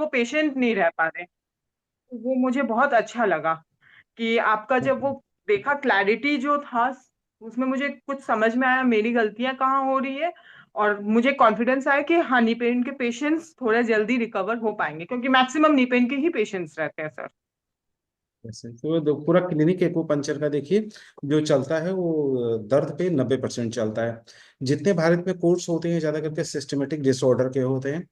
वो पेशेंट नहीं रह पा रहे। तो वो मुझे बहुत अच्छा लगा कि आपका जब वो देखा क्लैरिटी जो था उसमें, मुझे कुछ समझ में आया मेरी गलतियां कहाँ हो रही है। और मुझे कॉन्फिडेंस आया कि हाँ, नी पेन के पेशेंट्स थोड़े जल्दी रिकवर हो पाएंगे, क्योंकि मैक्सिमम नी पेन के ही पेशेंट्स रहते हैं सर। ऐसे तो पूरा क्लिनिक एक्यूपंक्चर का देखिए जो चलता है वो दर्द पे 90% चलता है। जितने भारत में कोर्स होते हैं ज्यादा करके सिस्टमेटिक डिसऑर्डर के होते हैं।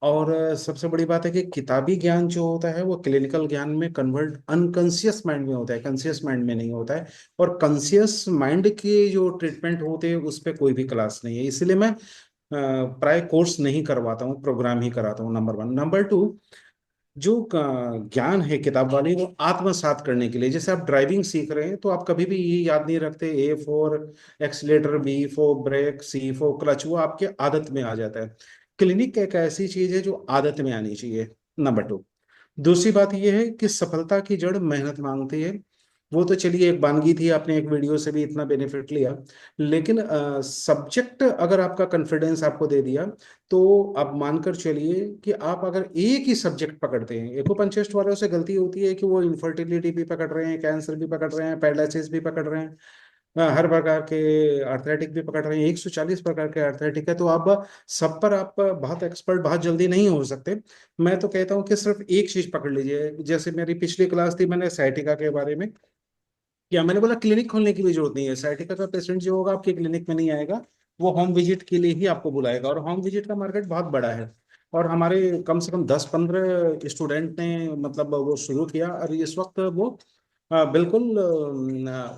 और सबसे बड़ी बात है कि किताबी ज्ञान जो होता है वो क्लिनिकल ज्ञान में कन्वर्ट अनकॉन्शियस माइंड में होता है, कॉन्शियस माइंड में नहीं होता है। और कॉन्शियस माइंड के जो ट्रीटमेंट होते हैं उस पर कोई भी क्लास नहीं है, इसलिए मैं प्राय कोर्स नहीं करवाता हूँ, प्रोग्राम ही कराता हूँ। Number one. नंबर टू, जो ज्ञान है किताब वाली वो आत्मसात करने के लिए, जैसे आप ड्राइविंग सीख रहे हैं तो आप कभी भी ये याद नहीं रखते A for accelerator, B for brake, C for clutch, वो आपके आदत में आ जाता है। क्लिनिक एक ऐसी चीज है जो आदत में आनी चाहिए। Number two. दूसरी बात यह है कि सफलता की जड़ मेहनत मांगती है। वो तो चलिए एक वानगी थी, आपने एक वीडियो से भी इतना बेनिफिट लिया। लेकिन सब्जेक्ट अगर आपका कॉन्फिडेंस आपको दे दिया तो आप मानकर चलिए कि आप अगर एक ही सब्जेक्ट पकड़ते हैं, एक्यूपंक्चरिस्ट वालों से गलती होती है कि वो इनफर्टिलिटी भी पकड़ रहे हैं, कैंसर भी पकड़ रहे हैं, पैरालिसिस भी पकड़ रहे हैं, हर प्रकार के आर्थराइटिक भी पकड़ रहे हैं, 140 प्रकार के आर्थराइटिक है। तो आप सब पर आप बहुत एक्सपर्ट बहुत जल्दी नहीं हो सकते। मैं तो कहता हूँ कि सिर्फ एक चीज पकड़ लीजिए। जैसे मेरी पिछली क्लास थी, मैंने साइटिका के बारे में किया, मैंने बोला क्लिनिक खोलने की भी जरूरत नहीं है, साइटिका का पेशेंट जो होगा आपके क्लिनिक में नहीं आएगा, वो होम विजिट के लिए ही आपको बुलाएगा। और होम विजिट का मार्केट बहुत बड़ा है। और हमारे कम से कम 10-15 स्टूडेंट ने मतलब वो शुरू किया, और इस वक्त वो बिल्कुल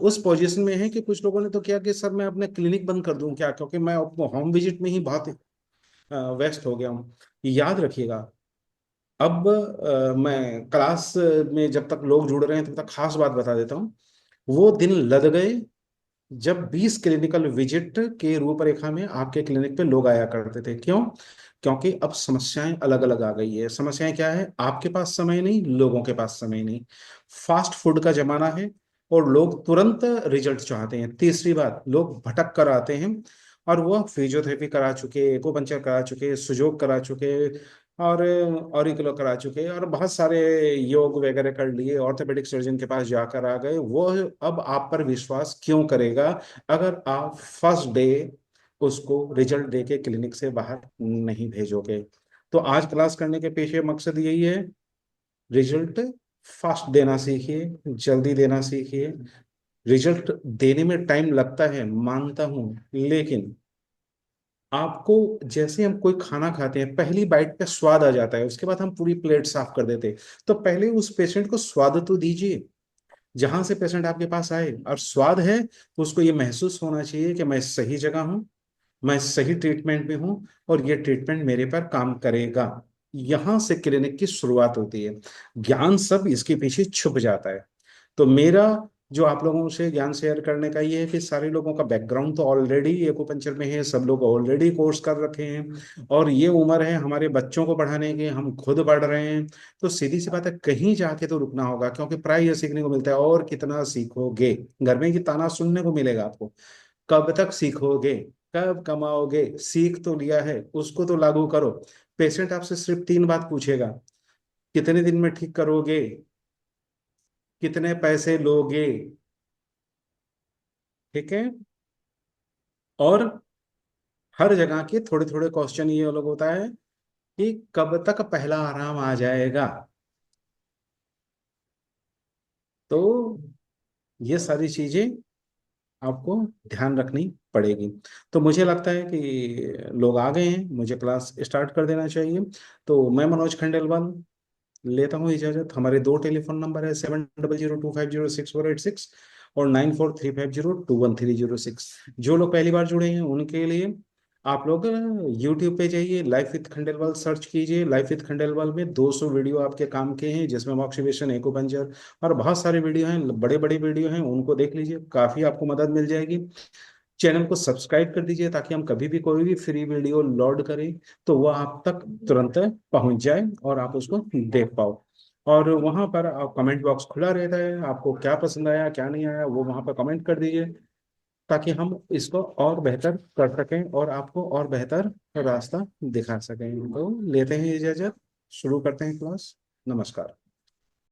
उस पोजीशन में है कि कुछ लोगों ने तो किया कि सर मैं अपने क्लिनिक बंद कर दूं क्या, क्योंकि मैं होम विजिट में ही बहुत व्यस्त हो गया हूँ। याद रखिएगा, अब मैं क्लास में जब तक लोग जुड़ रहे हैं तब तक खास बात बता देता हूँ। वो दिन लद गए जब 20 क्लिनिकल विजिट के रूपरेखा में आपके क्लिनिक पे लोग आया करते थे। क्यों? क्योंकि अब समस्याएं अलग अलग आ गई है। समस्याएं क्या है? आपके पास समय नहीं, लोगों के पास समय नहीं। फास्ट फूड का जमाना है और लोग तुरंत रिजल्ट चाहते हैं। तीसरी बात, लोग भटक कर आते हैं और वो फिजियोथेरेपी करा चुके, एक्यूपंक्चर करा चुके, सुजोग करा चुके, और ऑरिकुलर करा चुके, और बहुत सारे योग वगैरह कर लिए, ऑर्थोपेडिक सर्जन के पास जाकर आ गए। वो अब आप पर विश्वास क्यों करेगा अगर आप फर्स्ट डे उसको रिजल्ट दे के क्लिनिक से बाहर नहीं भेजोगे? तो आज क्लास करने के पीछे मकसद यही है, रिजल्ट फास्ट देना सीखिए, जल्दी देना सीखिए। रिजल्ट देने में टाइम लगता है मानता हूं, लेकिन आपको, जैसे हम कोई खाना खाते हैं पहली बाइट पे स्वाद आ जाता है, उसके बाद हम पूरी प्लेट साफ कर देते हैं। तो पहले उस पेशेंट को स्वाद तो दीजिए। जहां से पेशेंट आपके पास आए और स्वाद है तो उसको ये महसूस होना चाहिए कि मैं सही जगह हूँ, मैं सही ट्रीटमेंट में हूँ, और ये ट्रीटमेंट मेरे पर काम करेगा। यहां से क्लिनिक की शुरुआत होती है। ज्ञान सब इसके पीछे छुप जाता है। तो मेरा जो आप लोगों से ज्ञान शेयर करने का ये है कि सारे लोगों का बैकग्राउंड तो ऑलरेडी एक्यूपंक्चर में है, सब लोग ऑलरेडी कोर्स कर रखे हैं, और ये उम्र है हमारे बच्चों को पढ़ाने की, हम खुद पढ़ रहे हैं। तो सीधी सी बात है, कहीं जाके तो रुकना होगा, क्योंकि प्राय ये सीखने को मिलता है और कितना सीखोगे, घर में की ताना सुनने को मिलेगा आपको। कब तक सीखोगे, कब कमाओगे? सीख तो लिया है, उसको तो लागू करो। पेशेंट आपसे सिर्फ 3 बात पूछेगा, कितने दिन में ठीक करोगे, कितने पैसे लोगे, ठीक है? और हर जगह के थोड़े थोड़े क्वेश्चन ये लोग होता है कि कब तक पहला आराम आ जाएगा। तो ये सारी चीजें आपको ध्यान रखनी पड़ेगी। तो मुझे लगता है कि लोग आ गए हैं, मुझे क्लास स्टार्ट कर देना चाहिए। तो मैं मनोज खंडेलवाल लेता हूँ इजाजत। हमारे 2 टेलीफोन नंबर है, 7002506486 और 9435021306। जो लोग पहली बार जुड़े हैं उनके लिए आप लोग यूट्यूब पे जाइए, लाइफ विद खंडेलवाल सर्च कीजिए। लाइफ विद खंडेलवाल में 200 वीडियो आपके काम के हैं, जिसमें मॉक्सिवेशन, एक्यूपंक्चर और बहुत सारे वीडियो हैं, बड़े बड़े वीडियो हैं, उनको देख लीजिए, काफी आपको मदद मिल जाएगी। चैनल को सब्सक्राइब कर दीजिए ताकि हम कभी भी कोई भी फ्री वीडियो लोड करें तो वह आप तक तुरंत पहुंच जाए और आप उसको देख पाओ। और वहां पर आप कमेंट बॉक्स खुला रहता है, आपको क्या पसंद आया क्या नहीं आया वो वहां पर कमेंट कर दीजिए, ताकि हम इसको और बेहतर कर सकें और आपको और बेहतर रास्ता दिखा सकें। तो लेते हैं इजाजत। शुरू करते हैं क्लास। नमस्कार।